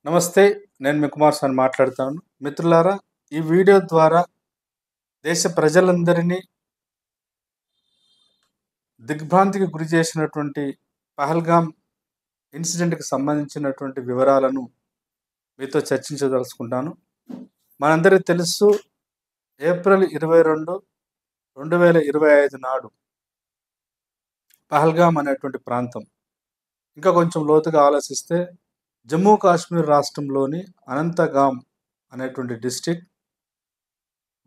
నమస్తే. నేను మీ కుమార్ సార్ మాట్లాడుతాను. మిత్రులారా, ఈ వీడియో ద్వారా దేశ ప్రజలందరినీ దిగ్భ్రాంతికి గురి చేసినటువంటి పహల్గామ్ ఇన్సిడెంట్‌కి సంబంధించినటువంటి వివరాలను మీతో చర్చించదలుచుకుంటాను. మనందరికీ తెలుసు, ఏప్రిల్ 22, 2025 నాడు పహల్గామ్ అనేటువంటి ప్రాంతం, ఇంకా కొంచెం లోతుగా ఆలోచిస్తే జమ్మూ కాశ్మీర్ రాష్ట్రంలోని అనంతగామ్ అనేటువంటి డిస్ట్రిక్ట్,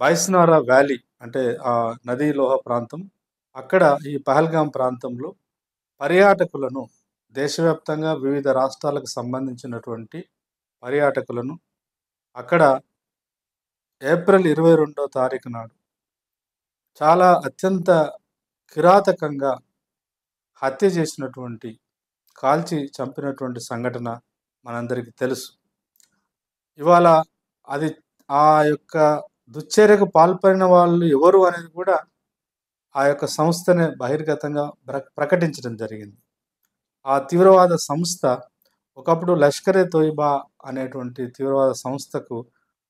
బైస్నారా వ్యాలీ అంటే ఆ నదీ లోహ ప్రాంతం, అక్కడ ఈ పహల్గామ్ ప్రాంతంలో పర్యాటకులను, దేశవ్యాప్తంగా వివిధ రాష్ట్రాలకు సంబంధించినటువంటి పర్యాటకులను అక్కడ ఏప్రిల్ 22వ తారీఖు నాడు చాలా అత్యంత కిరాతకంగా హత్య చేసినటువంటి, కాల్చి చంపినటువంటి సంఘటన మనందరికీ తెలుసు. ఇవాళ అది ఆ యొక్క దుశ్చర్యకు పాల్పడిన వాళ్ళు ఎవరు అనేది కూడా ఆ యొక్క సంస్థనే బహిర్గతంగా ప్రకటించడం జరిగింది. ఆ తీవ్రవాద సంస్థ ఒకప్పుడు లష్కరే తోయిబా అనేటువంటి తీవ్రవాద సంస్థకు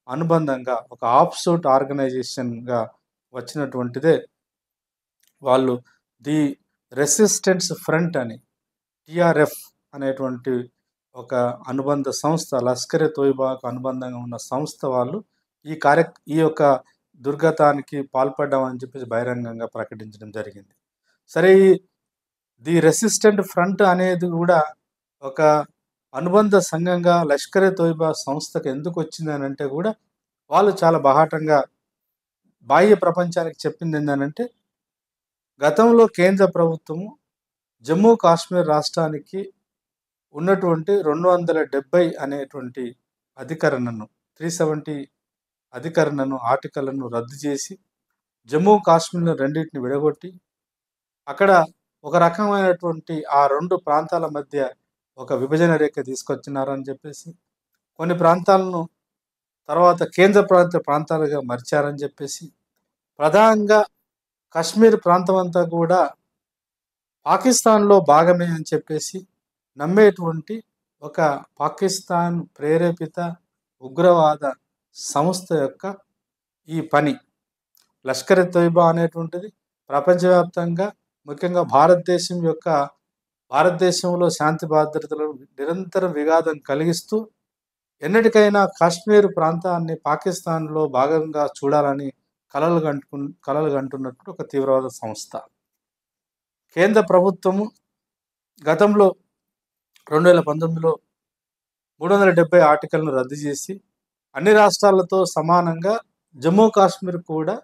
అనుబంధంగా ఒక ఆఫ్షూట్ ఆర్గనైజేషన్గా వచ్చినటువంటిదే వాళ్ళు ది రెసిస్టెన్స్ ఫ్రంట్ అని, టిఆర్ఎఫ్ అనేటువంటి ఒక అనుబంధ సంస్థ, లష్కరే తోయిబాకు అనుబంధంగా ఉన్న సంస్థ వాళ్ళు ఈ యొక్క దుర్గతానికి పాల్పడ్డామని చెప్పేసి బహిరంగంగా ప్రకటించడం జరిగింది. సరే, ది రెసిస్టెంట్ ఫ్రంట్ అనేది కూడా ఒక అనుబంధ సంఘంగా లష్కరే తోయిబా సంస్థకు ఎందుకు వచ్చింది అని అంటే కూడా వాళ్ళు చాలా బాహాటంగా బాహ్య ప్రపంచానికి చెప్పింది ఏంటంటే, గతంలో కేంద్ర ప్రభుత్వము జమ్మూ కాశ్మీర్ రాష్ట్రానికి ఉన్నటువంటి 270 అనేటువంటి అధికరణను, 370 అధికరణను, ఆర్టికల్ను రద్దు చేసి జమ్మూ కాశ్మీర్ను రెండింటిని విడగొట్టి అక్కడ ఒక రకమైనటువంటి ఆ రెండు ప్రాంతాల మధ్య ఒక విభజన రేఖ తీసుకొచ్చినారని చెప్పేసి, కొన్ని ప్రాంతాలను తర్వాత కేంద్ర ప్రాంతాలుగా మార్చారని చెప్పేసి, ప్రధానంగా కాశ్మీర్ ప్రాంతం అంతా కూడా పాకిస్తాన్లో భాగమే అని చెప్పేసి నమ్మేటువంటి ఒక పాకిస్తాన్ ప్రేరేపిత ఉగ్రవాద సంస్థ యొక్క ఈ పని, లష్కర్ ఎ తోయిబా అనేటువంటిది ప్రపంచవ్యాప్తంగా, ముఖ్యంగా భారతదేశంలో శాంతి భద్రతలను నిరంతరం విఘాతం కలిగిస్తూ ఎన్నటికైనా కాశ్మీర్ ప్రాంతాన్ని పాకిస్తాన్లో భాగంగా చూడాలని కలలు కంటున్నట్టు ఒక తీవ్రవాద సంస్థ. కేంద్ర ప్రభుత్వము గతంలో 2019లో 370 ఆర్టికల్ను రద్దు చేసి అన్ని రాష్ట్రాలతో సమానంగా జమ్మూ కాశ్మీర్ కూడా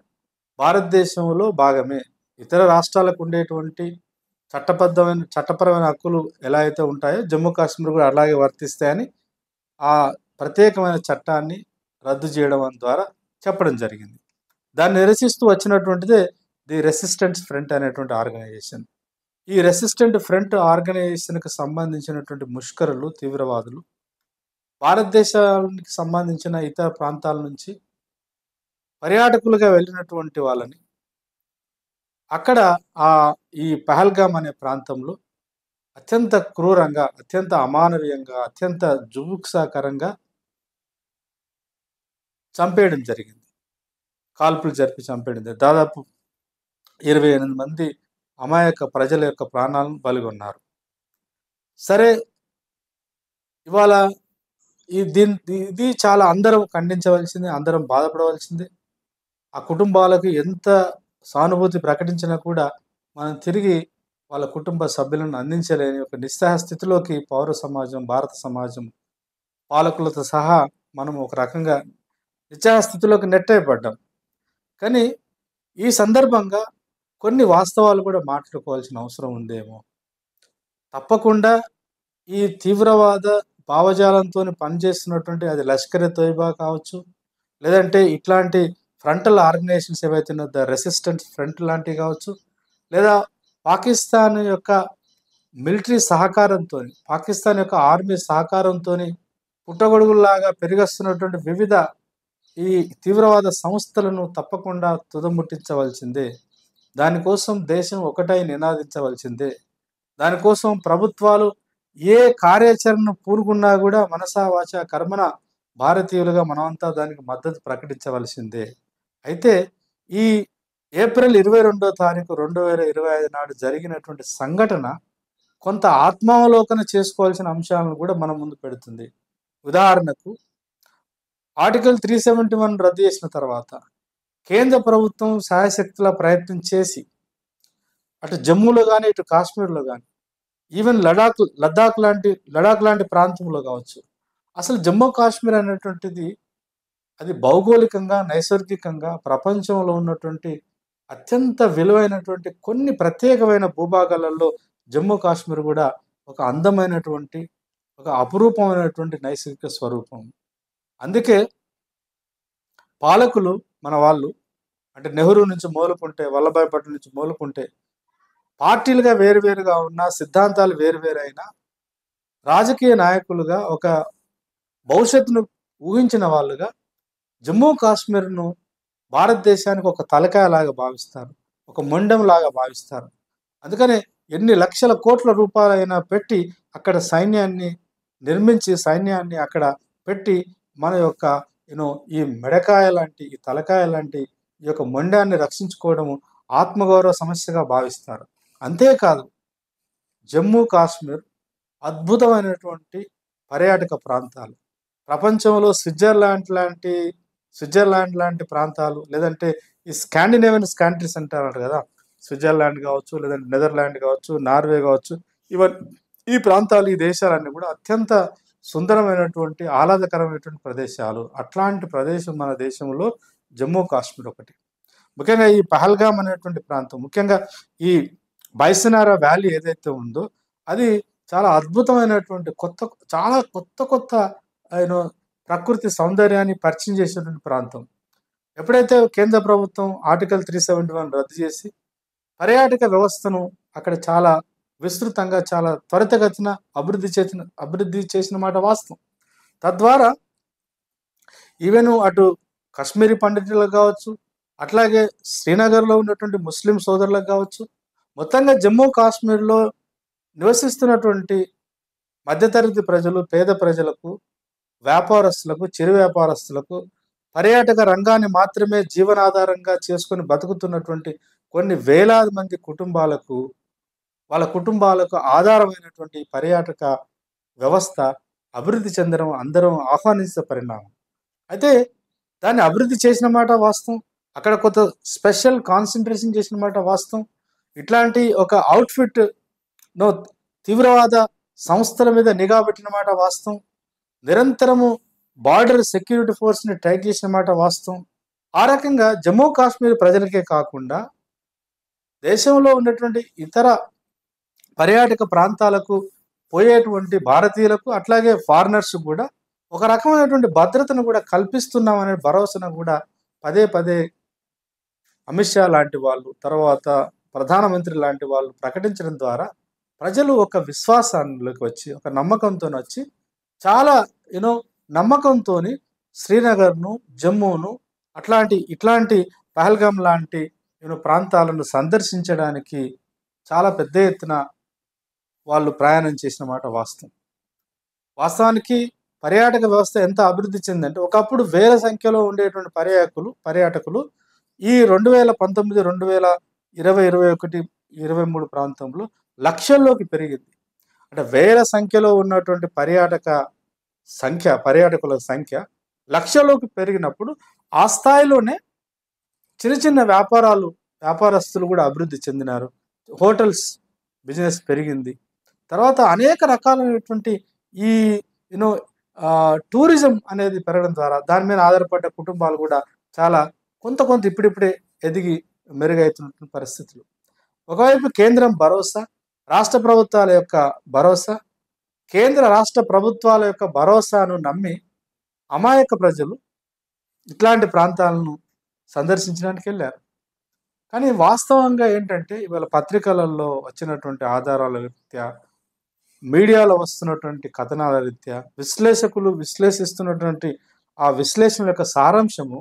భారతదేశంలో భాగమే, ఇతర రాష్ట్రాలకు ఉండేటువంటి చట్టపరమైన హక్కులు ఎలా అయితే ఉంటాయో జమ్మూ కాశ్మీర్ కూడా అలాగే వర్తిస్తాయని ఆ ప్రత్యేకమైన చట్టాన్ని రద్దు చేయడం ద్వారా చెప్పడం జరిగింది. దాన్ని నిరసిస్తూ వచ్చినటువంటిదే ది రెసిస్టెన్స్ ఫ్రంట్ అనేటువంటి ఆర్గనైజేషన్. ఈ రెసిస్టెంట్ ఫ్రంట్ ఆర్గనైజేషన్కి సంబంధించినటువంటి ముష్కరులు, తీవ్రవాదులు భారతదేశానికి సంబంధించిన ఇతర ప్రాంతాల నుంచి పర్యాటకులుగా వెళ్ళినటువంటి వాళ్ళని అక్కడ ఈ పహల్గామ్ అనే ప్రాంతంలో అత్యంత క్రూరంగా, అత్యంత అమానవీయంగా, అత్యంత జుగుప్సాకరంగా చంపేయడం జరిగింది. కాల్పులు జరిపి చంపేయడం జరిగింది. దాదాపు 28 మంది అమాయక ప్రజల యొక్క ప్రాణాలను బలిగొన్నారు. సరే, ఇవాళ ఇది చాలా అందరం ఖండించవలసింది, అందరం బాధపడవలసింది. ఆ కుటుంబాలకు ఎంత సానుభూతి ప్రకటించినా కూడా మనం తిరిగి వాళ్ళ కుటుంబ సభ్యులను అందించలేని ఒక నిస్సహాయ స్థితిలోకి పౌర సమాజం, భారత సమాజం, పాలకులతో సహా మనం ఒక రకంగా నిస్సహాయ స్థితిలోకి నెట్టేయబడ్డాం. కానీ ఈ సందర్భంగా కొన్ని వాస్తవాలు కూడా మాట్లాడుకోవాల్సిన అవసరం ఉందేమో. తప్పకుండా ఈ తీవ్రవాద భావజాలంతో పనిచేస్తున్నటువంటి, అది లష్కర్ ఎ తోయిబా కావచ్చు, లేదంటే ఇట్లాంటి ఫ్రంటల్ ఆర్గనైజేషన్స్ ఏవైతే ద రెసిస్టెన్స్ ఫ్రంట్ లాంటివి కావచ్చు, లేదా పాకిస్తాన్ యొక్క మిలిటరీ సహకారంతో, పాకిస్తాన్ యొక్క ఆర్మీ సహకారంతో పుట్టగొడుగుల్లాగా పెరిగొస్తున్నటువంటి వివిధ ఈ తీవ్రవాద సంస్థలను తప్పకుండా తుదముట్టించవలసిందే. దానికోసం దేశం ఒకటై నినాదించవలసిందే. దానికోసం ప్రభుత్వాలు ఏ కార్యాచరణను పూనుకున్నా కూడా మనసా వాచ కర్మన భారతీయులుగా మనమంతా దానికి మద్దతు ప్రకటించవలసిందే. అయితే ఈ ఏప్రిల్ 22వ తారీఖు 2025 నాడు జరిగినటువంటి సంఘటన కొంత ఆత్మావలోకన చేసుకోవాల్సిన అంశాలను కూడా మన ముందు పెడుతుంది. ఉదాహరణకు ఆర్టికల్ 371 రద్దు చేసిన తర్వాత కేంద్ర ప్రభుత్వం శాయశక్తులా ప్రయత్నం చేసి అటు జమ్మూలో కానీ ఇటు కాశ్మీర్లో కానీ ఈవెన్ లడాక్ లాంటి ప్రాంతంలో కావచ్చు, అసలు జమ్మూ కాశ్మీర్ అనేటువంటిది అది భౌగోళికంగా నైసర్గికంగా ప్రపంచంలో ఉన్నటువంటి అత్యంత విలువైనటువంటి కొన్ని ప్రత్యేకమైన భూభాగాలలో జమ్మూ కాశ్మీర్ కూడా ఒక అందమైనటువంటి ఒక అపురూపమైనటువంటి నైసర్గిక స్వరూపం. అందుకే పాలకులు మన వాళ్ళు అంటే నెహ్రూ నుంచి మొదలుకుంటే వల్లభాయ్ పటేల్ నుంచి మొదలుకుంటే పార్టీలుగా వేరువేరుగా ఉన్న సిద్ధాంతాలు వేరువేరైనా రాజకీయ నాయకులుగా ఒక భవిష్యత్తును ఊహించిన వాళ్ళుగా జమ్మూ కాశ్మీర్ను భారతదేశానికి ఒక తలకాయలాగా భావిస్తారు, ఒక మొండెంలాగా భావిస్తారు. అందుకనే ఎన్ని లక్షల కోట్ల రూపాయలైనా పెట్టి అక్కడ సైన్యాన్ని నిర్మించి సైన్యాన్ని అక్కడ పెట్టి మన యొక్క ఈ మెడకాయ లాంటి ఈ తలకాయ లాంటి ఈ యొక్క మొండాన్ని రక్షించుకోవడము ఆత్మగౌరవ సమస్యగా భావిస్తారు. అంతేకాదు జమ్మూ కాశ్మీర్ అద్భుతమైనటువంటి పర్యాటక ప్రాంతాలు, ప్రపంచంలో స్విట్జర్లాండ్ లాంటి ప్రాంతాలు, లేదంటే ఈ స్కాండినేవియన్ కంట్రీస్ అంటారు కదా, స్విట్జర్లాండ్ కావచ్చు, లేదంటే నెదర్లాండ్ కావచ్చు, నార్వే కావచ్చు, ఈ ప్రాంతాలు ఈ దేశాలన్నీ కూడా అత్యంత సుందరమైనటువంటి ఆహ్లాదకరమైనటువంటి ప్రదేశాలు. అట్లాంటి ప్రదేశం మన దేశంలో జమ్మూ కాశ్మీర్ ఒకటి. ముఖ్యంగా ఈ పహల్గామ్ అనేటువంటి ప్రాంతం, ముఖ్యంగా ఈ బైసనారా వ్యాలీ ఏదైతే ఉందో అది చాలా అద్భుతమైనటువంటి చాలా కొత్త ప్రకృతి సౌందర్యాన్ని పరిచయం చేసినటువంటి ప్రాంతం. ఎప్పుడైతే కేంద్ర ప్రభుత్వం ఆర్టికల్ 371 రద్దు చేసి పర్యాటక వ్యవస్థను అక్కడ చాలా విస్తృతంగా చాలా త్వరితగతిన అభివృద్ధి చేసిన మాట వాస్తవం. తద్వారా ఈవెన్ అటు కాశ్మీరీ పండితులకు కావచ్చు, అట్లాగే శ్రీనగర్లో ఉన్నటువంటి ముస్లిం సోదరులకు కావచ్చు, మొత్తంగా జమ్మూ కాశ్మీర్లో నివసిస్తున్నటువంటి మధ్యతరగతి ప్రజలు, పేద ప్రజలకు, వ్యాపారస్తులకు, చిరు వ్యాపారస్తులకు, పర్యాటక రంగాన్ని మాత్రమే జీవనాధారంగా చేసుకొని బతుకుతున్నటువంటి కొన్ని వేలాది మంది కుటుంబాలకు, వాళ్ళ కుటుంబాలకు ఆధారమైనటువంటి పర్యాటక వ్యవస్థ అభివృద్ధి చెందడం అందరం ఆహ్వానించే పరిణామం. అయితే దాన్ని అభివృద్ధి చేసిన మాట వాస్తవం, అక్కడ కొంత స్పెషల్ కాన్సన్ట్రేషన్ చేసిన మాట వాస్తవం. ఇట్లాంటి ఒక అవుట్ఫిట్ తీవ్రవాద సంస్థల మీద నిఘా పెట్టిన మాట వాస్తవం. నిరంతరము బార్డర్ సెక్యూరిటీ ఫోర్స్ని టైట్ చేసిన మాట వాస్తవం. ఆ రకంగా జమ్మూ కాశ్మీర్ ప్రజలకే కాకుండా దేశంలో ఉన్నటువంటి ఇతర పర్యాటక ప్రాంతాలకు పోయేటువంటి భారతీయులకు, అట్లాగే ఫారినర్స్ కూడా ఒక రకమైనటువంటి భద్రతను కూడా కల్పిస్తున్నామనే భరోసాను కూడా పదే పదే అమిత్ షా లాంటి వాళ్ళు, తర్వాత ప్రధానమంత్రి లాంటి వాళ్ళు ప్రకటించడం ద్వారా ప్రజలు ఒక విశ్వాసానికి వచ్చి, ఒక నమ్మకంతో వచ్చి, చాలా నమ్మకంతో శ్రీనగర్ను, జమ్మూను, ఇట్లాంటి పహల్గామ్ లాంటి ప్రాంతాలను సందర్శించడానికి చాలా పెద్ద ఎత్తున వాళ్ళు ప్రయాణం చేసిన మాట వాస్తవం. వాస్తవానికి పర్యాటక వ్యవస్థ ఎంత అభివృద్ధి చెందంటే ఒకప్పుడు వేల సంఖ్యలో ఉండేటువంటి పర్యాటకులు ఈ 2019, 2020, 2021, 2023 ప్రాంతంలో లక్షల్లోకి పెరిగింది. అంటే వేల సంఖ్యలో ఉన్నటువంటి పర్యాటకుల సంఖ్య లక్షల్లోకి పెరిగినప్పుడు ఆ స్థాయిలోనే చిన్న చిన్న వ్యాపారస్తులు కూడా అభివృద్ధి చెందినారు. హోటల్స్ బిజినెస్ పెరిగింది. తర్వాత అనేక రకాలైనటువంటి ఈ టూరిజం అనేది పెరగడం ద్వారా దాని మీద ఆధారపడ్డ కుటుంబాలు కూడా చాలా కొంత ఇప్పుడిప్పుడే ఎదిగి మెరుగవుతున్న పరిస్థితులు. ఒకవైపు కేంద్రం భరోసా, రాష్ట్ర ప్రభుత్వాల యొక్క భరోసా, కేంద్ర రాష్ట్ర ప్రభుత్వాల యొక్క భరోసాను నమ్మి అమాయక ప్రజలు ఇట్లాంటి ప్రాంతాలను సందర్శించడానికి వెళ్ళారు. కానీ వాస్తవంగా ఏంటంటే ఇవాళ పత్రికలలో వచ్చినటువంటి ఆధారాల రీత్యా, మీడియాలో వస్తున్నటువంటి కథనాల రీత్యా, విశ్లేషకులు విశ్లేషిస్తున్నటువంటి ఆ విశ్లేషణ యొక్క సారాంశము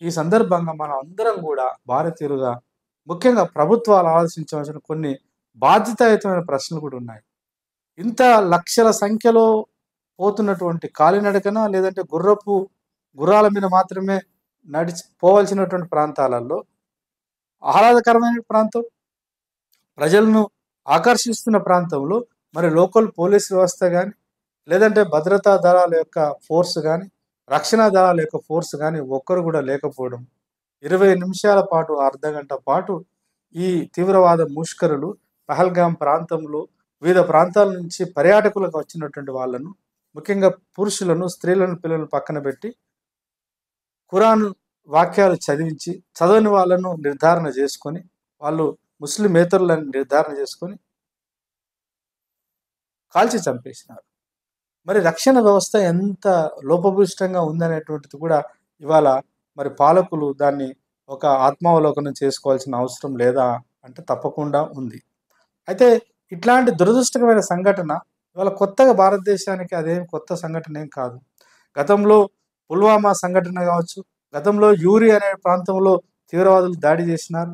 ఈ సందర్భంగా మనం అందరం కూడా భారతీయులుగా, ముఖ్యంగా ప్రభుత్వాలు ఆలోచించవలసిన కొన్ని బాధ్యతాయుతమైన ప్రశ్నలు కూడా ఉన్నాయి. ఇంత లక్షల సంఖ్యలో పోతున్నటువంటి కాలినడకన లేదంటే గుర్రాల మీద మాత్రమే నడిచి పోవాల్సినటువంటి ప్రాంతాలలో ఆహ్లాదకరమైన ప్రాంతం, ప్రజలను ఆకర్షిస్తున్న ప్రాంతంలో మరి లోకల్ పోలీస్ వ్యవస్థ కానీ లేదంటే భద్రతా దళాల యొక్క ఫోర్స్ కానీ రక్షణ దళాల యొక్క ఫోర్స్ కానీ ఒక్కరు కూడా లేకపోవడం, 20 నిమిషాల పాటు అర్ధగంట పాటు ఈ తీవ్రవాద ముష్కరులు పహల్గాం ప్రాంతంలో వివిధ ప్రాంతాల నుంచి పర్యాటకులకు వచ్చినటువంటి వాళ్ళను, ముఖ్యంగా పురుషులను, స్త్రీలను, పిల్లలను పక్కన పెట్టి ఖురాన్ వాక్యాలు చదివించి చదవని వాళ్ళను నిర్ధారణ చేసుకొని, వాళ్ళు ముస్లిమేతరులను నిర్ధారణ చేసుకొని కాల్చి చంపేసినారు. మరి రక్షణ వ్యవస్థ ఎంత లోపభూయిష్టంగా ఉందనేటువంటిది కూడా ఇవాళ మరి పాలకులు దాన్ని ఒక ఆత్మావలోకనం చేసుకోవాల్సిన అవసరం లేదా అంటే తప్పకుండా ఉంది. అయితే ఇట్లాంటి దురదృష్టకరమైన సంఘటన ఇవాళ కొత్తగా భారతదేశానికి అదేం కొత్త సంఘటన ఏం కాదు. గతంలో పుల్వామా సంఘటన కావచ్చు, గతంలో యూరి అనే ప్రాంతంలో తీవ్రవాదులు దాడి చేసినారు.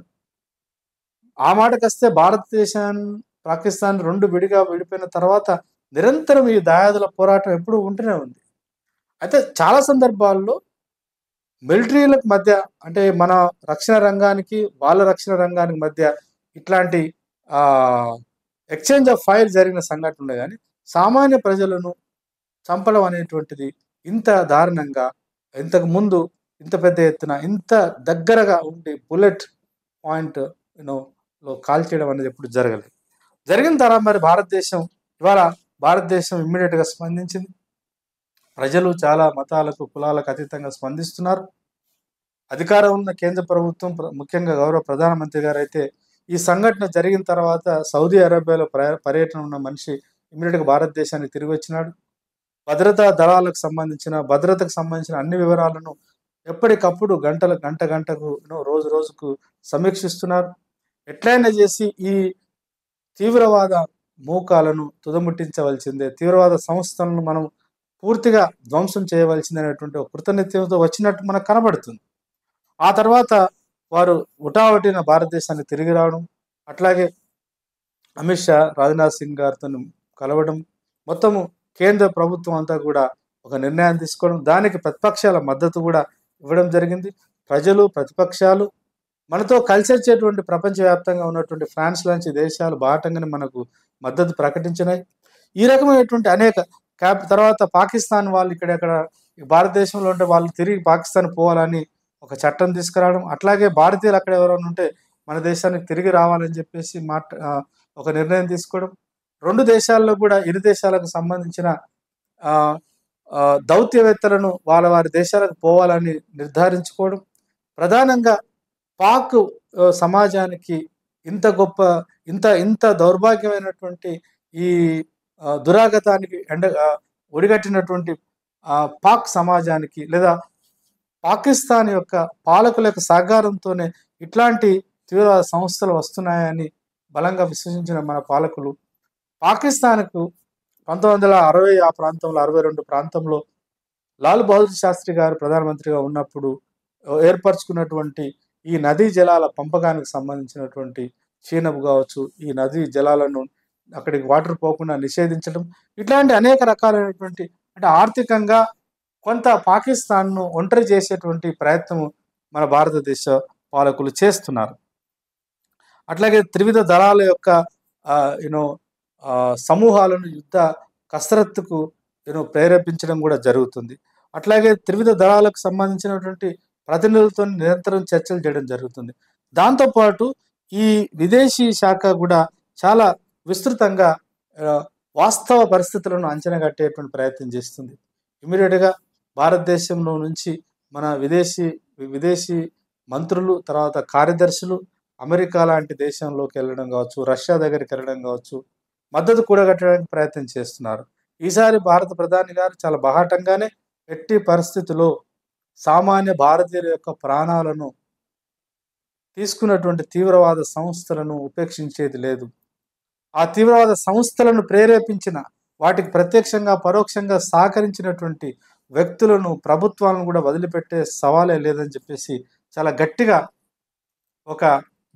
ఆ మాటకొస్తే భారతదేశాన్ని పాకిస్తాన్ రెండు విడిగా విడిపోయిన తర్వాత నిరంతరం ఈ దాయాదుల పోరాటం ఎప్పుడూ ఉంటూనే ఉంది. అయితే చాలా సందర్భాల్లో మిలిటరీలకు మధ్య అంటే మన రక్షణ రంగానికి వాళ్ళ రక్షణ రంగానికి మధ్య ఇట్లాంటి ఎక్స్చేంజ్ ఆఫ్ ఫైర్ జరిగిన సంఘటన ఉండే కానీ సామాన్య ప్రజలను చంపడం అనేటువంటిది ఇంత దారుణంగా ఇంతకు ముందు ఇంత పెద్ద ఎత్తున ఇంత దగ్గరగా ఉండి బుల్లెట్ పాయింట్ లో కాల్చేయడం అనేది ఎప్పుడు జరగలేదు. జరిగిన తర్వాత మరి భారతదేశం ఇమ్మీడియట్గా స్పందించింది. ప్రజలు చాలా మతాలకు కులాలకు అతీతంగా స్పందిస్తున్నారు. అధికారం ఉన్న కేంద్ర ప్రభుత్వం ముఖ్యంగా గౌరవ ప్రధానమంత్రి గారు అయితే ఈ సంఘటన జరిగిన తర్వాత సౌదీ అరేబియాలో పర్యటన ఉన్న మనిషి ఇమ్మీడియట్గా భారతదేశానికి తిరిగి వచ్చినాడు. భద్రతా దళాలకు భద్రతకు సంబంధించిన అన్ని వివరాలను ఎప్పటికప్పుడు గంటకు రోజుకు సమీక్షిస్తున్నారు. ఎట్లయినా చేసి ఈ తీవ్రవాద మూకాలను తుదముట్టించవలసిందే, తీవ్రవాద సంస్థలను మనం పూర్తిగా ధ్వంసం చేయవలసిందే అనేటువంటి ఒక కృతనిశ్చయంతో వచ్చినట్టు మనకు కనబడుతుంది. ఆ తర్వాత వారు ఉటావటిన భారతదేశానికి తిరిగి రావడం, అట్లాగే అమిత్ షా రాజ్నాథ్ సింగ్ గారితో కలవడం, మొత్తము కేంద్ర ప్రభుత్వం అంతా కూడా ఒక నిర్ణయం తీసుకోవడం, దానికి ప్రతిపక్షాల మద్దతు కూడా ఇవ్వడం జరిగింది. ప్రజలు, ప్రతిపక్షాలు మనతో కలిసి వచ్చేటువంటి ప్రపంచవ్యాప్తంగా ఉన్నటువంటి ఫ్రాన్స్ లాంటి దేశాలు బాటంగానే మనకు మద్దతు ప్రకటించినాయి. ఈ రకమైనటువంటి అనేక తర్వాత పాకిస్తాన్ వాళ్ళు ఇక్కడెక్కడ భారతదేశంలో ఉంటే వాళ్ళు తిరిగి పాకిస్తాన్ పోవాలని ఒక చట్టం తీసుకురావడం, అట్లాగే భారతీయులు అక్కడ ఎవరైనా ఉంటే మన దేశానికి తిరిగి రావాలని చెప్పేసి ఒక నిర్ణయం తీసుకోవడం, రెండు దేశాల్లో కూడా ఇరు దేశాలకు సంబంధించిన దౌత్యవేత్తలను వారి దేశాలకు పోవాలని నిర్ధారించుకోవడం, ప్రధానంగా పాక్ సమాజానికి ఇంత దౌర్భాగ్యమైనటువంటి ఈ దురాగతానికి ఒడిగట్టినటువంటి పాక్ సమాజానికి లేదా పాకిస్తాన్ యొక్క పాలకుల యొక్క సహకారంతోనే ఇట్లాంటి తీవ్రవాద సంస్థలు వస్తున్నాయని బలంగా విశ్వసించిన మన పాలకులు పాకిస్తాన్కు 1960 ఆ ప్రాంతంలో 62 ప్రాంతంలో లాల్ బహదూర్ శాస్త్రి గారు ప్రధానమంత్రిగా ఉన్నప్పుడు ఏర్పరచుకున్నటువంటి ఈ నదీ జలాల పంపకానికి సంబంధించినటువంటి చీనపు కావచ్చు, ఈ నదీ జలాలను అక్కడికి వాటర్ పోకుండా నిషేధించడం, ఇట్లాంటి అనేక రకాలైనటువంటి అంటే ఆర్థికంగా కొంత పాకిస్తాన్ను ఒంటరి చేసేటువంటి ప్రయత్నం మన భారతదేశ పాలకులు చేస్తున్నారు. అట్లాగే త్రివిధ దళాల యొక్క సమూహాలను యుద్ధ కసరత్తుకు ప్రేరేపించడం కూడా జరుగుతుంది. అట్లాగే త్రివిధ దళాలకు సంబంధించినటువంటి ప్రతినిధులతో నిరంతరం చర్చలు చేయడం జరుగుతుంది. దాంతోపాటు ఈ విదేశీ శాఖ కూడా చాలా విస్తృతంగా వాస్తవ పరిస్థితులను అంచనా కట్టేటువంటి ప్రయత్నం చేస్తుంది. ఇమీడియట్గా భారతదేశంలో నుంచి మన విదేశీ మంత్రులు, తర్వాత కార్యదర్శులు అమెరికా లాంటి దేశంలోకి వెళ్ళడం కావచ్చు, రష్యా దగ్గరికి వెళ్ళడం కావచ్చు, మద్దతు కూడగట్టడానికి ప్రయత్నం చేస్తున్నారు. ఈసారి భారత ప్రధాని గారు చాలా బాహాటంగానే ఎట్టి పరిస్థితుల్లో సామాన్య భారతీయుల యొక్క ప్రాణాలను తీసుకున్నటువంటి తీవ్రవాద సంస్థలను ఉపేక్షించేది లేదు. ఆ తీవ్రవాద సంస్థలను ప్రేరేపించిన, వాటికి ప్రత్యక్షంగా పరోక్షంగా సహకరించినటువంటి వ్యక్తులను, ప్రభుత్వాలను కూడా వదిలిపెట్టే సవాలే లేదని చెప్పేసి చాలా గట్టిగా ఒక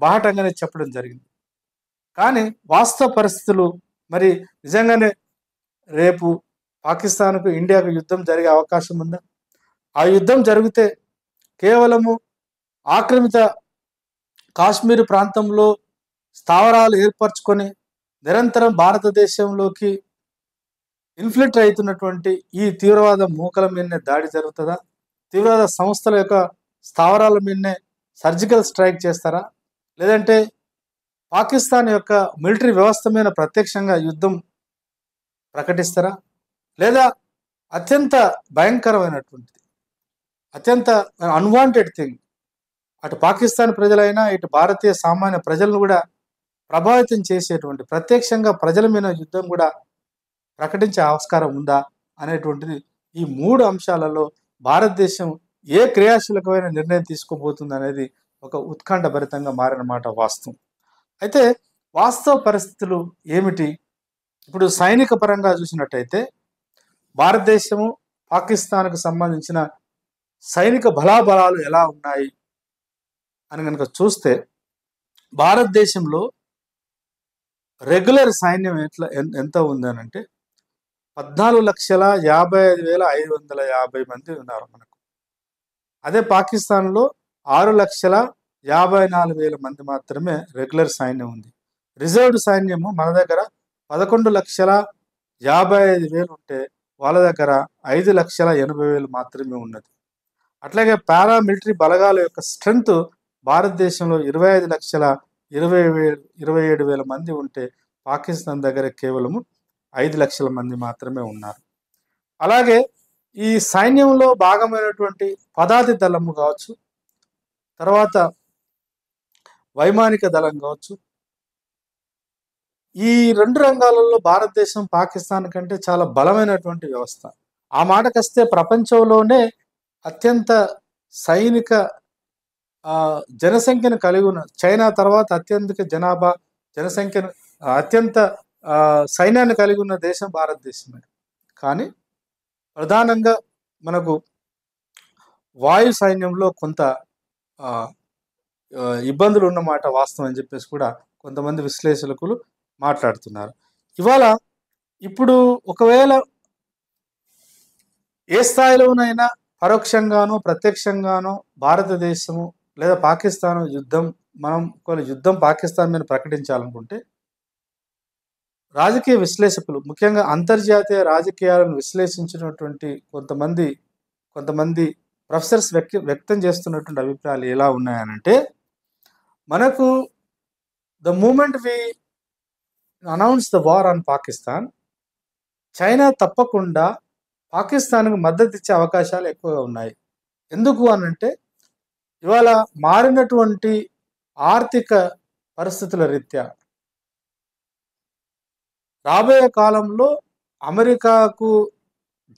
బాహటంగానే చెప్పడం జరిగింది. కానీ వాస్తవ పరిస్థితులు మరి నిజంగానే రేపు పాకిస్తాన్కు ఇండియాకు యుద్ధం జరిగే అవకాశం ఉందా? ఆ యుద్ధం జరిగితే కేవలము ఆక్రమిత కాశ్మీర్ ప్రాంతంలో స్థావరాలు ఏర్పరచుకొని నిరంతరం భారతదేశంలోకి ఇన్ఫ్లిక్ట్ అవుతున్నటువంటి ఈ తీవ్రవాద మూకల మీదనే దాడి జరుగుతుందా? తీవ్రవాద సంస్థల యొక్క స్థావరాల మీదనే సర్జికల్ స్ట్రైక్ చేస్తారా? లేదంటే పాకిస్తాన్ యొక్క మిలిటరీ వ్యవస్థ మీద ప్రత్యక్షంగా యుద్ధం ప్రకటిస్తారా? లేదా అత్యంత భయంకరమైనటువంటిది, అత్యంత అన్వాంటెడ్ థింగ్, అటు పాకిస్తాన్ ప్రజలైనా ఇటు భారతీయ సామాన్య ప్రజలను కూడా ప్రభావితం చేసేటువంటి ప్రత్యక్షంగా ప్రజల మీద యుద్ధం కూడా ప్రకటించే ఆస్కారం ఉందా అనేటువంటిది ఈ 3 అంశాలలో భారతదేశం ఏ క్రియాశీలకమైన నిర్ణయం తీసుకోబోతుంది అనేది ఒక ఉత్కంఠభరితంగా మారిన మాట వాస్తవం. అయితే వాస్తవ పరిస్థితులు ఏమిటి? ఇప్పుడు సైనిక పరంగా చూసినట్టయితే భారతదేశము పాకిస్తాన్కు సంబంధించిన సైనిక బలాబలాలు ఎలా ఉన్నాయి అని కనుక చూస్తే భారతదేశంలో రెగ్యులర్ సైన్యం ఎంత ఉందనంటే 14,55,550 మంది ఉన్నారు మనకు. అదే పాకిస్తాన్లో 6,54,000 మంది మాత్రమే రెగ్యులర్ సైన్యం ఉంది. రిజర్వ్డ్ సైన్యము మన దగ్గర 11,55,000 ఉంటే వాళ్ళ దగ్గర 5,80,000 మాత్రమే ఉన్నది. అట్లాగే పారామిలిటరీ బలగాల యొక్క స్ట్రెంగ్త్ భారతదేశంలో 25,27,000 మంది ఉంటే పాకిస్తాన్ దగ్గర కేవలము 5 లక్షల మంది మాత్రమే ఉన్నారు. అలాగే ఈ సైన్యంలో భాగమైనటువంటి పదాతి దళము కావచ్చు, తర్వాత వైమానిక దళం కావచ్చు, ఈ 2 రంగాలలో భారతదేశం పాకిస్తాన్ కంటే చాలా బలమైనటువంటి వ్యవస్థ. ఆ మాటకొస్తే ప్రపంచంలోనే అత్యంత సైనిక జనసంఖ్యను కలిగి ఉన్న, చైనా తర్వాత అత్యధిక జనసంఖ్యను అత్యంత సైన్యాన్ని కలిగి ఉన్న దేశం భారతదేశమే. కానీ ప్రధానంగా మనకు వాయు సైన్యంలో కొంత ఇబ్బందులు ఉన్నమాట వాస్తవం అని చెప్పేసి కూడా కొంతమంది విశ్లేషకులు మాట్లాడుతున్నారు. ఇప్పుడు ఒకవేళ ఏ స్థాయిలోనైనా పరోక్షంగానో ప్రత్యక్షంగానో భారతదేశము లేదా పాకిస్తాన్ యుద్ధం పాకిస్తాన్ మీద ప్రకటించాలనుకుంటే రాజకీయ విశ్లేషకులు, ముఖ్యంగా అంతర్జాతీయ రాజకీయాలను విశ్లేషించినటువంటి కొంతమంది ప్రొఫెసర్స్ వ్యక్తం చేస్తున్నటువంటి అభిప్రాయాలు ఎలా ఉన్నాయనంటే, మనకు the moment we announce the war on Pakistan, China తప్పకుండా పాకిస్తాన్కు మద్దతు ఇచ్చే అవకాశాలు ఎక్కువగా ఉన్నాయి. ఎందుకు అనంటే ఇవాళ మారినటువంటి ఆర్థిక పరిస్థితుల రీత్యా రాబోయే కాలంలో అమెరికాకు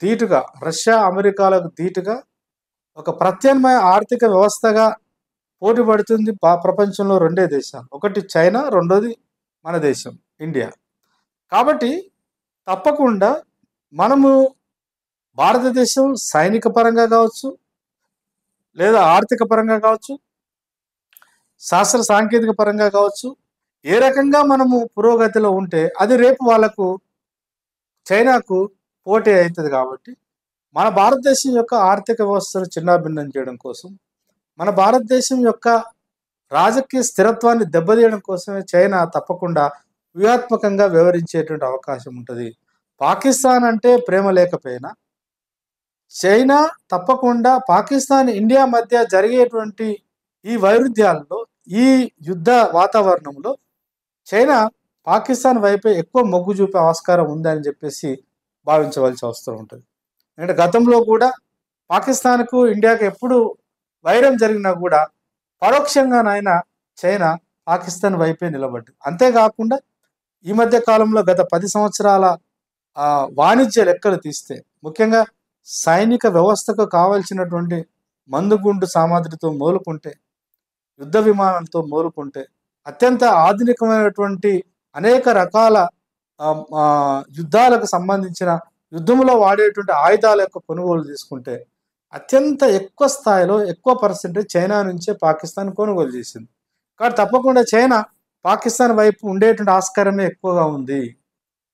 ధీటుగా, రష్యా అమెరికాలకు ధీటుగా ఒక ప్రత్యామ్నాయ ఆర్థిక వ్యవస్థగా పోటీ పడుతుంది ప్రపంచంలో 2 దేశాలు. ఒకటి చైనా, రెండోది మన దేశం ఇండియా. కాబట్టి తప్పకుండా మనము భారతదేశం సైనిక పరంగా కావచ్చు, లేదా ఆర్థిక పరంగా కావచ్చు, శాస్త్ర సాంకేతిక పరంగా కావచ్చు, ఏ రకంగా మనము పురోగతిలో ఉంటే అది రేపు వాళ్ళకు చైనాకు పోటీ అవుతుంది. కాబట్టి మన భారతదేశం యొక్క ఆర్థిక వ్యవస్థను చిన్నాభిన్నం చేయడం కోసం, మన భారతదేశం యొక్క రాజకీయ స్థిరత్వాన్ని దెబ్బతీయడం కోసమే చైనా తప్పకుండా వ్యూహాత్మకంగా వ్యవహరించేటువంటి అవకాశం ఉంటుంది. పాకిస్తాన్ అంటే ప్రేమ లేకపోయినా చైనా తప్పకుండా పాకిస్తాన్ ఇండియా మధ్య జరిగేటువంటి ఈ వైరుధ్యాల్లో, ఈ యుద్ధ వాతావరణంలో చైనా పాకిస్తాన్ వైపే ఎక్కువ మొగ్గు చూపే ఆస్కారం ఉందని చెప్పేసి భావించవలసి వస్తూ ఉంటుంది. ఎందుకంటే గతంలో కూడా పాకిస్తాన్కు ఇండియాకు ఎప్పుడు వైరం జరిగినా కూడా పరోక్షంగానైనా చైనా పాకిస్తాన్ వైపే నిలబడ్డది. అంతేకాకుండా ఈ మధ్య కాలంలో గత 10 సంవత్సరాల వాణిజ్య లెక్కలు తీస్తే, ముఖ్యంగా సైనిక వ్యవస్థకు కావాల్సినటువంటి మందుగుండు సామాగ్రితో మొదలుకుంటే, యుద్ధ విమానాలతో మొదలుకుంటే, అత్యంత ఆధునికమైనటువంటి అనేక రకాల యుద్ధాలకు సంబంధించిన యుద్ధంలో వాడేటువంటి ఆయుధాల యొక్క కొనుగోలు తీసుకుంటే అత్యంత ఎక్కువ స్థాయిలో ఎక్కువ పర్సెంటేజ్ చైనా నుంచే పాకిస్తాన్ కొనుగోలు చేసింది. కాబట్టి తప్పకుండా చైనా పాకిస్తాన్ వైపు ఉండేటువంటి ఆస్కారమే ఎక్కువగా ఉంది.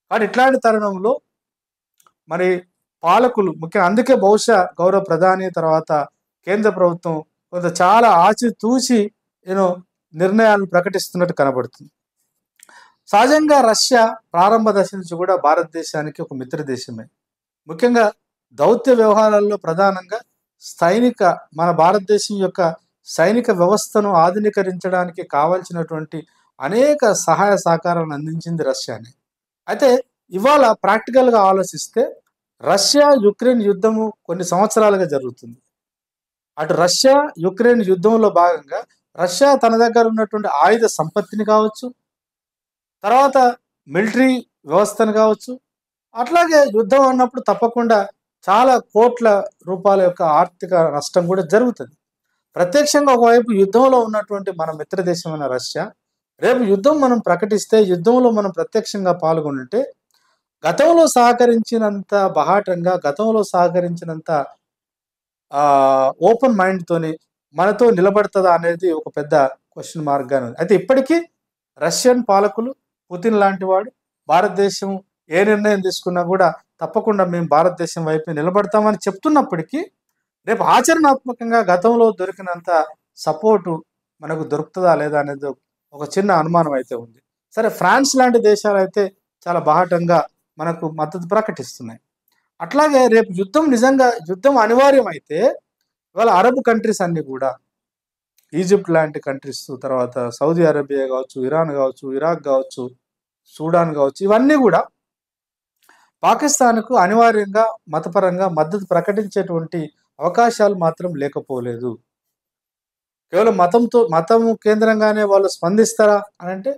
కాబట్టి ఇట్లాంటి తరుణంలో మరి పాలకులు ముఖ్యంగా అందుకే బహుశా గౌరవ ప్రధాని తర్వాత కేంద్ర ప్రభుత్వం కొంత చాలా ఆచితూచి యూనో నిర్ణయాలను ప్రకటిస్తున్నట్టు కనబడుతుంది. సహజంగా రష్యా ప్రారంభ దశ నుంచి కూడా భారతదేశానికి ఒక మిత్ర దేశమే. ముఖ్యంగా దౌత్య వ్యవహారాల్లో ప్రధానంగా సైనిక మన భారతదేశం యొక్క సైనిక వ్యవస్థను ఆధునీకరించడానికి కావాల్సినటువంటి అనేక సహాయ సహకారాలను అందించింది రష్యానే. అయితే ఇవాళ ప్రాక్టికల్గా ఆలోచిస్తే రష్యా యుక్రెయిన్ యుద్ధము కొన్ని సంవత్సరాలుగా జరుగుతుంది. అటు రష్యా యుక్రెయిన్ యుద్ధంలో భాగంగా రష్యా తన దగ్గర ఉన్నటువంటి ఆయుధ సంపత్తిని కావచ్చు, తర్వాత మిలిటరీ వ్యవస్థను కావచ్చు, అట్లాగే యుద్ధం అన్నప్పుడు తప్పకుండా చాలా కోట్ల రూపాయల యొక్క ఆర్థిక నష్టం కూడా జరుగుతుంది. ప్రత్యక్షంగా ఒకవైపు యుద్ధంలో ఉన్నటువంటి మన మిత్ర దేశమైన రష్యా రేపు యుద్ధం మనం ప్రకటిస్తే యుద్ధంలో మనం ప్రత్యక్షంగా పాల్గొంటే గతంలో సహకరించినంత బహాటంగా గతంలో సహకరించినంత ఓపెన్ మైండ్తోని మనతో నిలబడుతుందా అనేది ఒక పెద్ద క్వశ్చన్ మార్క్గానే ఉంది. అయితే ఇప్పటికీ రష్యన్ పాలకులు పుతిన్ లాంటి వాడు భారతదేశం ఏ నిర్ణయం తీసుకున్నా కూడా తప్పకుండా మేము భారతదేశం వైపు నిలబడతామని చెప్తున్నప్పటికీ రేపు ఆచరణాత్మకంగా గతంలో దొరికినంత సపోర్టు మనకు దొరుకుతుందా లేదా అనేది ఒక చిన్న అనుమానం అయితే ఉంది. సరే, ఫ్రాన్స్ లాంటి దేశాలు అయితే చాలా బాహటంగా మనకు మద్దతు ప్రకటిస్తున్నాయి. అట్లాగే రేపు యుద్ధం అనివార్యం అయితే ఇవాళ అరబ్ కంట్రీస్ అన్ని కూడా ఈజిప్ట్ లాంటి కంట్రీస్, తర్వాత సౌదీ అరేబియా కావచ్చు, ఇరాన్ కావచ్చు, ఇరాక్ కావచ్చు, సూడాన్ కావచ్చు, ఇవన్నీ కూడా పాకిస్తాన్కు అనివార్యంగా మతపరంగా మద్దతు ప్రకటించేటువంటి అవకాశాలు మాత్రం లేకపోలేదు. కేవలం మతము కేంద్రంగానే వాళ్ళు స్పందిస్తారా అని అంటే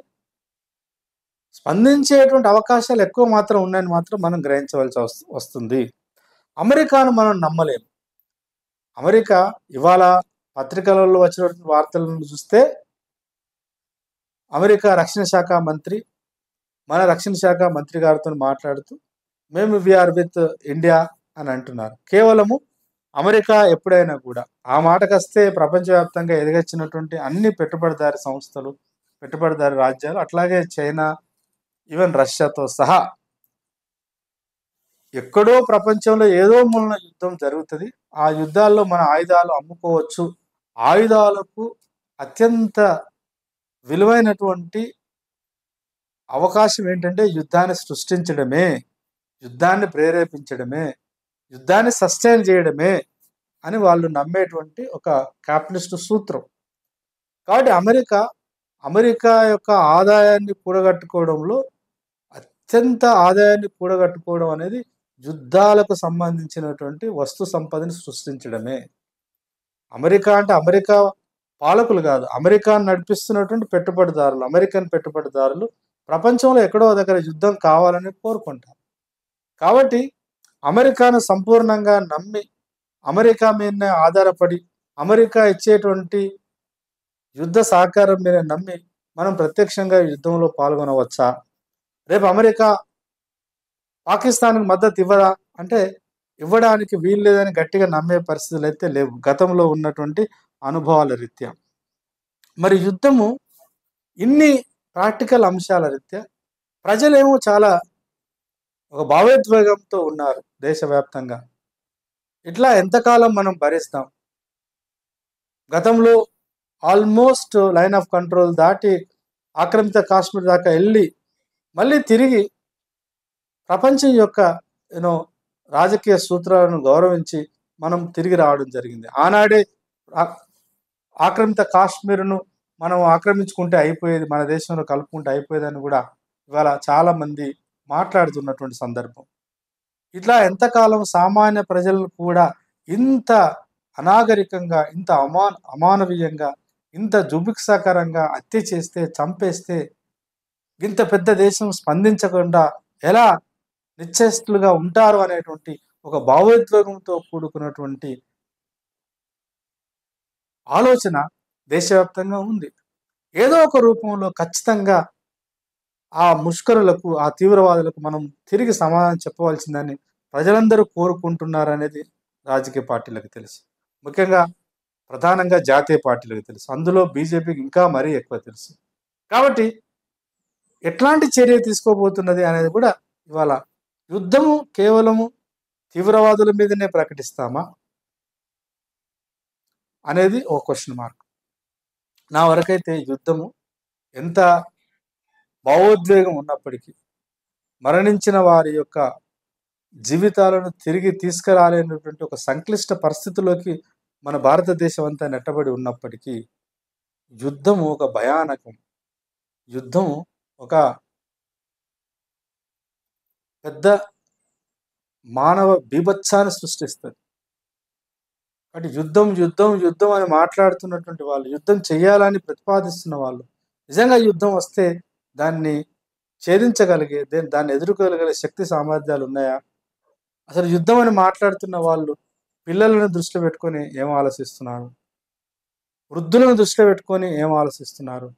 స్పందించేటువంటి అవకాశాలు ఎక్కువ మాత్రం ఉన్నాయని మాత్రం మనం గ్రహించవలసి వస్తుంది. అమెరికాను మనం నమ్మలేము. అమెరికా ఇవాళ పత్రికలలో వచ్చినటువంటి వార్తలను చూస్తే అమెరికా రక్షణ శాఖ మంత్రి మన రక్షణ శాఖ మంత్రి గారితో మాట్లాడుతూ మేము వీఆర్ విత్ ఇండియా అని అంటున్నారు. కేవలము అమెరికా ఎప్పుడైనా కూడా ఆ మాటకొస్తే ప్రపంచవ్యాప్తంగా ఎదిగొచ్చినటువంటి అన్ని పెట్టుబడిదారి సంస్థలు, పెట్టుబడిదారి రాజ్యాలు, అట్లాగే చైనా, ఈవెన్ రష్యాతో సహా ఎక్కడో ప్రపంచంలో ఏదో మూలన యుద్ధం జరుగుతుంది. ఆ యుద్ధాల్లో మన ఆయుధాలు అమ్ముకోవచ్చు. ఆయుధాలకు అత్యంత విలువైనటువంటి అవకాశం ఏంటంటే యుద్ధాన్ని సృష్టించడమే, యుద్ధాన్ని ప్రేరేపించడమే, యుద్ధాన్ని సస్టైన్ చేయడమే అని వాళ్ళు నమ్మేటువంటి ఒక క్యాపిటలిస్ట్ సూత్రం. కాబట్టి అమెరికా యొక్క ఆదాయాన్ని కూడగట్టుకోవడంలో అత్యంత ఆదాయాన్ని కూడగట్టుకోవడం అనేది యుద్ధాలకు సంబంధించినటువంటి వస్తు సంపదని సృష్టించడమే. అమెరికా అంటే అమెరికా పాలకులు కాదు, అమెరికాను నడిపిస్తున్నటువంటి పెట్టుబడిదారులు, అమెరికన్ పెట్టుబడిదారులు ప్రపంచంలో ఎక్కడో దగ్గర యుద్ధం కావాలని కోరుకుంటారు. కాబట్టి అమెరికాను సంపూర్ణంగా నమ్మి అమెరికా మీదనే ఆధారపడి అమెరికా ఇచ్చేటువంటి యుద్ధ సహకారం మీద నమ్మి మనం ప్రత్యక్షంగా యుద్ధంలో పాల్గొనవచ్చా? రేపు అమెరికా పాకిస్తాన్కి మద్దతు ఇవ్వదా అంటే ఇవ్వడానికి వీలు లేదని గట్టిగా నమ్మే పరిస్థితులు అయితే లేవు గతంలో ఉన్నటువంటి అనుభవాల రీత్యా. మరి యుద్ధము ఇన్ని ప్రాక్టికల్ అంశాల రీత్యా ప్రజలేమో చాలా ఒక భావోద్వేగంతో ఉన్నారు దేశవ్యాప్తంగా. ఇట్లా ఎంతకాలం మనం భరిస్తాం? గతంలో ఆల్మోస్ట్ లైన్ ఆఫ్ కంట్రోల్ దాటి ఆక్రమిత కాశ్మీర్ దాకా వెళ్ళి మళ్ళీ తిరిగి ప్రపంచం యొక్క రాజకీయ సూత్రాలను గౌరవించి మనం తిరిగి రావడం జరిగింది. ఆనాడే ఆక్రమిత కాశ్మీర్ను మనం ఆక్రమించుకుంటే అయిపోయేది, మన దేశంలో కలుపుకుంటే అయిపోయేదని కూడా ఇవాళ చాలామంది మాట్లాడుతున్నటువంటి సందర్భం. ఇట్లా ఎంతకాలం సామాన్య ప్రజలను కూడా ఇంత అనాగరికంగా, ఇంత అమానవీయంగా, ఇంత జుబుక్సాకరంగా హత్య చేస్తే, చంపేస్తే ఇంత పెద్ద దేశం స్పందించకుండా ఎలా నిశ్చేష్టులుగా ఉంటారు అనేటువంటి ఒక భావోద్వేగంతో కూడుకున్నటువంటి ఆలోచన దేశవ్యాప్తంగా ఉంది. ఏదో ఒక రూపంలో ఖచ్చితంగా ఆ ముష్కరులకు, ఆ తీవ్రవాదులకు మనం తిరిగి సమాధానం చెప్పవలసిందని ప్రజలందరూ కోరుకుంటున్నారనేది రాజకీయ పార్టీలకు తెలుసు. ముఖ్యంగా ప్రధానంగా జాతీయ పార్టీలకు తెలుసు. అందులో బీజేపీకి ఇంకా మరీ ఎక్కువ తెలుసు. కాబట్టి ఎట్లాంటి చర్య తీసుకోబోతున్నది అనేది కూడా ఇవాళ యుద్ధము కేవలము తీవ్రవాదుల మీదనే ప్రకటిస్తామా అనేది ఒక క్వశ్చన్ మార్క్. నా వరకైతే యుద్ధము ఎంత భావోద్వేగం ఉన్నప్పటికీ మరణించిన వారి యొక్క జీవితాలను తిరిగి తీసుకురాలేనటువంటి ఒక సంక్లిష్ట పరిస్థితిలోకి మన భారతదేశం అంతా నెట్టబడి ఉన్నప్పటికీ యుద్ధము ఒక భయానకం, యుద్ధం ఒక పెద్ద మానవ బీభత్సాన్ని సృష్టిస్తుంది. అంటే యుద్ధం యుద్ధం యుద్ధం అని మాట్లాడుతున్నటువంటి వాళ్ళు, యుద్ధం చేయాలని ప్రతిపాదిస్తున్న వాళ్ళు నిజంగా యుద్ధం వస్తే దాన్ని ఛేదించగలిగే, దాన్ని ఎదుర్కోగలిగే శక్తి సామర్థ్యాలు ఉన్నాయా? అసలు యుద్ధం అని మాట్లాడుతున్న వాళ్ళు పిల్లలను దృష్టిలో పెట్టుకొని ఏం ఆలోచిస్తున్నారు? వృద్ధులను దృష్టిలో పెట్టుకొని ఏం ఆలోచిస్తున్నారు?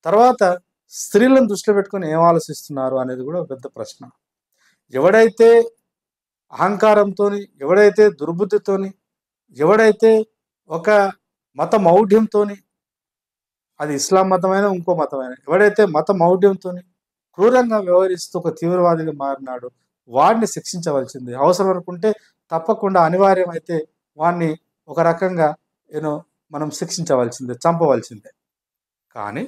తర్వాత స్త్రీలను దృష్టిలో పెట్టుకొని ఏం ఆలోచిస్తున్నారు అనేది కూడా పెద్ద ప్రశ్న. ఎవడైతే అహంకారంతోని, ఎవడైతే దుర్బుద్ధితోని, ఎవడైతే ఒక మత మౌఢ్యంతోని, అది ఇస్లాం మతమైనా ఇంకో మతమైనా, ఎవడైతే మత మౌఢ్యంతోని క్రూరంగా వ్యవహరిస్తూ ఒక తీవ్రవాదిగా మారినాడు వాడిని శిక్షించవలసిందే. అవసరం అనుకుంటే తప్పకుండా అనివార్యమైతే వాడిని ఒక రకంగా మనం శిక్షించవలసిందే, చంపవలసిందే. కానీ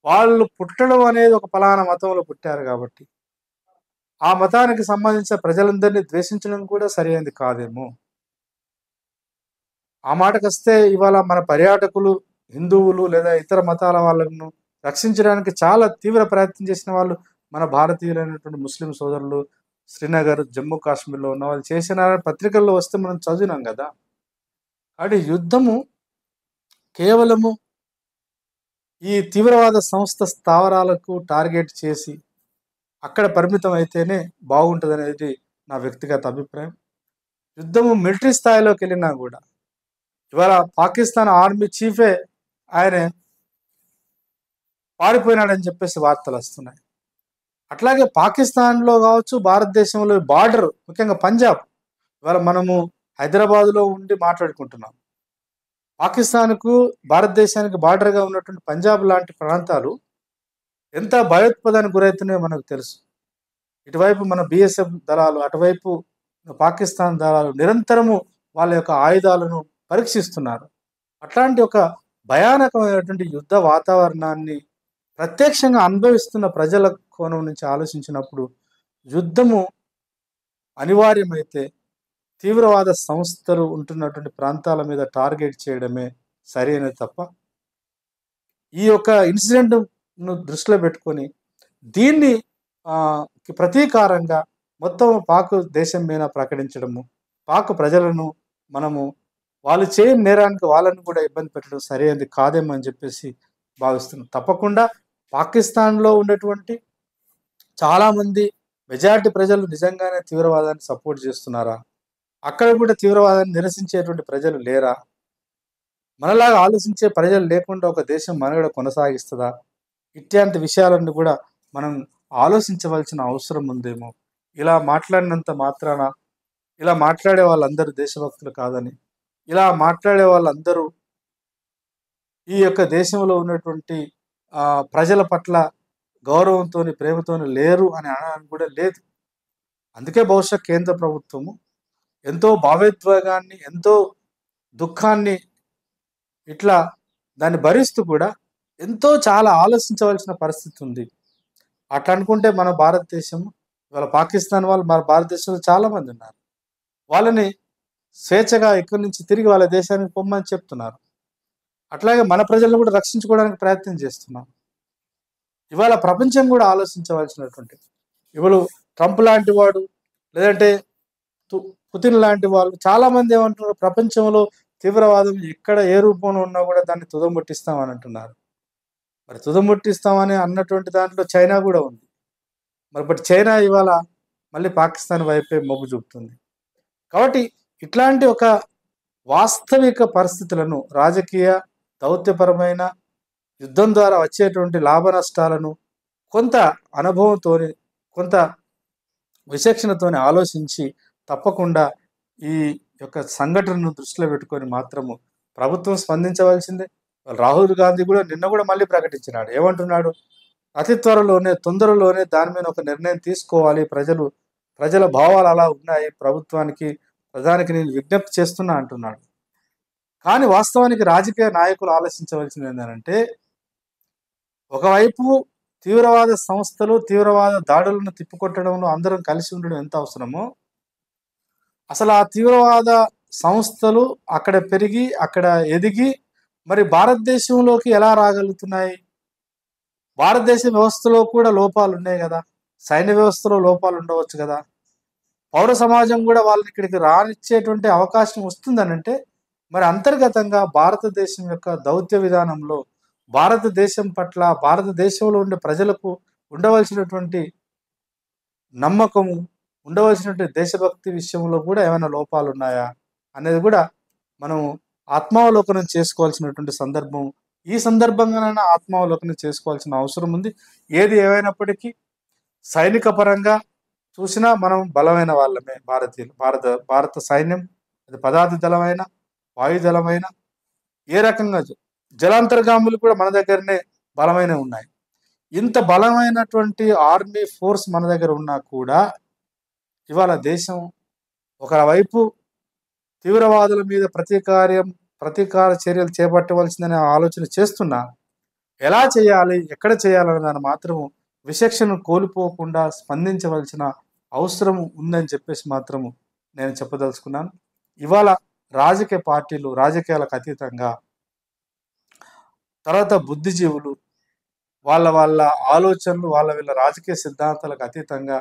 వాళ్ళు పుట్టడం అనేది ఒక ఫలానా మతంలో పుట్టారు కాబట్టి ఆ మతానికి సంబంధించిన ప్రజలందరినీ ద్వేషించడం కూడా సరైనది కాదేమో. ఆ మాటకొస్తే ఇవాళ మన పర్యాటకులు హిందువులు లేదా ఇతర మతాల వాళ్ళను రక్షించడానికి చాలా తీవ్ర ప్రయత్నం చేసిన వాళ్ళు మన భారతీయులైనటువంటి ముస్లిం సోదరులు. శ్రీనగర్, జమ్మూ కాశ్మీర్లో ఉన్న వాళ్ళు చేసిన పత్రికల్లో వస్తే మనం చదివినాం కదా. కాబట్టి యుద్ధము కేవలము ఈ తీవ్రవాద సంస్థ స్థావరాలకు టార్గెట్ చేసి అక్కడ పరిమితం అయితేనే బాగుంటుంది అనేది నా వ్యక్తిగత అభిప్రాయం. యుద్ధము మిలిటరీ స్థాయిలోకి వెళ్ళినా కూడా ఇవాళ పాకిస్తాన్ ఆర్మీ చీఫే ఆయన పారిపోయినాడని చెప్పేసి వార్తలు వస్తున్నాయి. అట్లాగే పాకిస్తాన్లో కావచ్చు, భారతదేశంలో బార్డర్, ముఖ్యంగా పంజాబ్, ఇవాళ మనము హైదరాబాద్లో ఉండి మాట్లాడుకుంటున్నాం. పాకిస్తాన్కు భారతదేశానికి బార్డర్గా ఉన్నటువంటి పంజాబ్ లాంటి ప్రాంతాలు ఎంత భయోత్పాదానికి గురవుతున్నాయో మనకు తెలుసు. ఇటువైపు మన బిఎస్ఎఫ్ దళాలు, అటువైపు పాకిస్తాన్ దళాలు నిరంతరము వాళ్ళ యొక్క ఆయుధాలను పరీక్షిస్తున్నారు. అట్లాంటి ఒక భయానకమైనటువంటి యుద్ధ వాతావరణాన్ని ప్రత్యక్షంగా అనుభవిస్తున్న ప్రజల కోణం నుంచి ఆలోచించినప్పుడు యుద్ధము అనివార్యమైతే తీవ్రవాద సంస్థలు ఉంటున్నటువంటి ప్రాంతాల మీద టార్గెట్ చేయడమే సరైనది తప్ప ఈ యొక్క ఇన్సిడెంట్ను దృష్టిలో పెట్టుకొని దీన్ని ప్రతీకారంగా మొత్తం పాక్ దేశం మీద ప్రకటించడము, పాక్ ప్రజలను మనము వాళ్ళు చేయని నేరానికి వాళ్ళని కూడా ఇబ్బంది పెట్టడం సరైనది కాదేమో అని చెప్పేసి భావిస్తున్నాం. తప్పకుండా పాకిస్తాన్లో ఉన్నటువంటి చాలామంది మెజారిటీ ప్రజలు నిజంగానే తీవ్రవాదాన్ని సపోర్ట్ చేస్తున్నారా? అక్కడ కూడా తీవ్రవాదాన్ని నిరసించేటువంటి ప్రజలు లేరా? మనలాగా ఆలోచించే ప్రజలు లేకుండా ఒక దేశం మనుగడ కొనసాగిస్తుందా? ఇట్లాంటి విషయాలను కూడా మనం ఆలోచించవలసిన అవసరం ఉందేమో. ఇలా మాట్లాడినంత మాత్రాన ఇలా మాట్లాడే వాళ్ళందరూ దేశభక్తులు కాదని, ఇలా మాట్లాడే వాళ్ళందరూ ఈ యొక్క దేశంలో ఉన్నటువంటి ప్రజల పట్ల గౌరవంతో, ప్రేమతో లేరు అని అనడానికి కూడా లేదు. అందుకే బహుశా కేంద్ర ప్రభుత్వము ఎంతో భావోద్వేగాన్ని, ఎంతో దుఃఖాన్ని ఇట్లా దాన్ని భరిస్తూ కూడా ఎంతో చాలా ఆలోచించవలసిన పరిస్థితి ఉంది. అట్లా అనుకుంటే మన భారతదేశం ఇవాళ పాకిస్తాన్ వాళ్ళు మన భారతదేశంలో చాలామంది ఉన్నారు. వాళ్ళని స్వేచ్ఛగా ఇక్కడి నుంచి తిరిగి వాళ్ళ దేశానికి పొమ్మని చెప్తున్నారు. అట్లాగే మన ప్రజలను కూడా రక్షించుకోవడానికి ప్రయత్నం చేస్తున్నాం. ఇవాళ ప్రపంచం కూడా ఆలోచించవలసినటువంటి, ఇప్పుడు ట్రంప్ లాంటి వాడు లేదంటే పుతిన్ లాంటి వాళ్ళు చాలామంది ఏమంటున్నారు, ప్రపంచంలో తీవ్రవాదం ఎక్కడ ఏ రూపంలో ఉన్నా కూడా దాన్ని తుదముట్టిస్తామని అంటున్నారు. మరి తుదముట్టిస్తామని అన్నటువంటి దాంట్లో చైనా కూడా ఉంది. మరి బట్ చైనా ఇవాళ మళ్ళీ పాకిస్తాన్ వైపే మొగ్గు చూపుతుంది. కాబట్టి ఇట్లాంటి ఒక వాస్తవిక పరిస్థితులను, రాజకీయ దౌత్యపరమైన యుద్ధం ద్వారా వచ్చేటువంటి లాభ నష్టాలను కొంత అనుభవంతో, కొంత విచక్షణతోని ఆలోచించి తప్పకుండా ఈ యొక్క సంఘటనను దృష్టిలో పెట్టుకొని మాత్రము ప్రభుత్వం స్పందించవలసిందే. రాహుల్ గాంధీ కూడా నిన్న కూడా మళ్ళీ ప్రకటించినాడు. ఏమంటున్నాడు? అతి త్వరలోనే తొందరలోనే దాని మీద ఒక నిర్ణయం తీసుకోవాలి. ప్రజల భావాలు అలా ఉన్నాయి. ప్రభుత్వానికి, ప్రధానికి నేను విజ్ఞప్తి చేస్తున్నా అంటున్నాడు. కానీ వాస్తవానికి రాజకీయ నాయకులు ఆలోచించవలసింది ఏంటంటే, ఒకవైపు తీవ్రవాద సంస్థలు, తీవ్రవాద దాడులను తిప్పికొట్టడంలో అందరం కలిసి ఉండడం ఎంత అవసరమో, అసలు ఆ తీవ్రవాద సంస్థలు అక్కడ పెరిగి, అక్కడ ఎదిగి మరి భారతదేశంలోకి ఎలా రాగలుగుతున్నాయి? భారతదేశ వ్యవస్థలో కూడా లోపాలు ఉన్నాయి కదా! సైన్య వ్యవస్థలో లోపాలు ఉండవచ్చు కదా! పౌర సమాజం కూడా వాళ్ళని ఇక్కడికి రానిచ్చేటువంటి అవకాశం వస్తుందనంటే, మరి అంతర్గతంగా భారతదేశం యొక్క దౌత్య విధానంలో, భారతదేశం పట్ల, భారతదేశంలో ఉండే ప్రజలకు ఉండవలసినటువంటి నమ్మకము, ఉండవలసినటువంటి దేశభక్తి విషయంలో కూడా ఏమైనా లోపాలు ఉన్నాయా? అనేది కూడా మనం ఆత్మావలోకనం చేసుకోవాల్సినటువంటి సందర్భం. ఈ సందర్భంగానైనా ఆత్మావలోకనం చేసుకోవాల్సిన అవసరం ఉంది. ఏది ఏమైనప్పటికీ సైనిక పరంగా చూసినా మనం బలమైన వాళ్ళమే భారతీయులు. భారత సైన్యం అది పదాతి దళమైన, వాయుదళమైన ఏ రకంగా జలాంతర్గాములు కూడా మన దగ్గరనే బలమైనవి ఉన్నాయి. ఇంత బలమైనటువంటి ఆర్మీ ఫోర్స్ మన దగ్గర ఉన్నా కూడా ఇవాళ దేశం ఒకవైపు తీవ్రవాదుల మీద ప్రతీకార చర్యలు చేపట్టవలసిందనే ఆలోచన చేస్తున్నా, ఎలా చేయాలి, ఎక్కడ చేయాలనే దాన్ని మాత్రం విచక్షణను కోల్పోకుండా స్పందించవలసిన అవసరం ఉందని చెప్పేసి మాత్రము నేను చెప్పదలుచుకున్నాను. ఇవాళ రాజకీయ పార్టీలు, రాజకీయాలకు అతీతంగా, తర్వాత బుద్ధిజీవులు వాళ్ళ ఆలోచనలు, వీళ్ళ రాజకీయ సిద్ధాంతాలకు అతీతంగా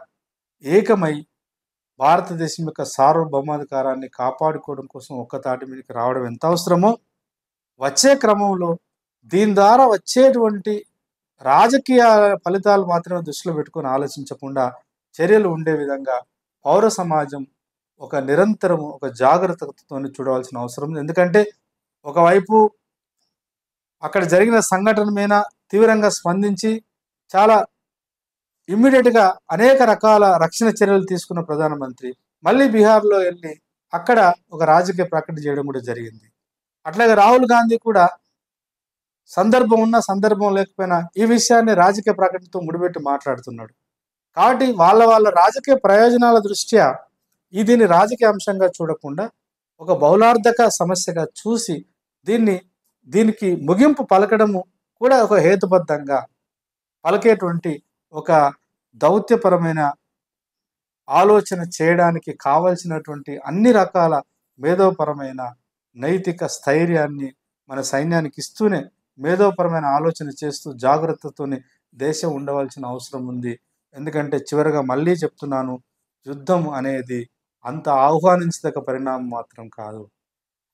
ఏకమై భారతదేశం యొక్క సార్వభౌమాధికారాన్ని కాపాడుకోవడం కోసం ఒక్కతాటి మీదకి రావడం ఎంత అవసరమో, వచ్చే క్రమంలో దీని ద్వారా వచ్చేటువంటి రాజకీయ ఫలితాలు మాత్రమే దృష్టిలో పెట్టుకొని ఆలోచించకుండా చర్యలు ఉండే విధంగా పౌర సమాజం ఒక నిరంతరం ఒక జాగ్రత్తతో చూడవలసిన అవసరం ఉంది. ఎందుకంటే ఒకవైపు అక్కడ జరిగిన సంఘటన మీద తీవ్రంగా స్పందించి చాలా ఇమ్మీడియట్గా అనేక రకాల రక్షణ చర్యలు తీసుకున్న ప్రధానమంత్రి మళ్ళీ బీహార్లో వెళ్ళి అక్కడ ఒక రాజకీయ ప్రకటన చేయడం కూడా జరిగింది. అట్లాగే రాహుల్ గాంధీ కూడా సందర్భం ఉన్నా సందర్భం లేకపోయినా ఈ విషయాన్ని రాజకీయ ప్రకటనతో ముడిపెట్టి మాట్లాడుతున్నాడు. కాబట్టి వాళ్ళ రాజకీయ ప్రయోజనాల దృష్ట్యా దీన్ని రాజకీయ అంశంగా చూడకుండా ఒక బహుళార్థక సమస్యగా చూసి దీనికి ముగింపు పలకడము కూడా ఒక హేతుబద్ధంగా పలికేటువంటి ఒక దౌత్యపరమైన ఆలోచన చేయడానికి కావలసినటువంటి అన్ని రకాల మేధోపరమైన నైతిక స్థైర్యాన్ని మన సైన్యానికి ఇస్తూనే మేధోపరమైన ఆలోచన చేస్తూ జాగ్రత్తతోనే దేశం ఉండవలసిన అవసరం ఉంది. ఎందుకంటే చివరగా మళ్ళీ చెప్తున్నాను, యుద్ధం అనేది అంత ఆహ్వానించదగ్గ పరిణామం మాత్రం కాదు.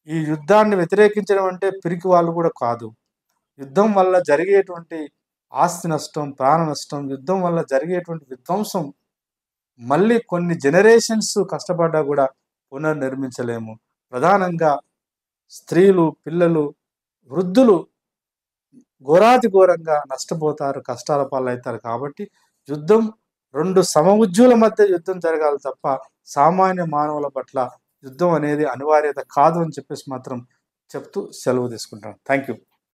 ఈ యుద్ధాన్ని వ్యతిరేకించడం అంటే పిరికి వాళ్ళు కూడా కాదు. యుద్ధం వల్ల జరిగేటువంటి ఆస్తి నష్టం, ప్రాణ నష్టం, యుద్ధం వల్ల జరిగేటువంటి విధ్వంసం మళ్ళీ కొన్ని జనరేషన్స్ కష్టపడ్డా కూడా పునర్నిర్మించలేము. ప్రధానంగా స్త్రీలు, పిల్లలు, వృద్ధులు ఘోరాతి ఘోరంగా నష్టపోతారు, కష్టాల పాలవుతారు. కాబట్టి యుద్ధం రెండు సమఉజ్జుల మధ్య యుద్ధం జరగాలి తప్ప సామాన్య మానవుల పట్ల యుద్ధం అనేది అనివార్యత కాదు అని చెప్పేసి మాత్రం చెప్తూ సెలవు తీసుకుంటాను. Thank you.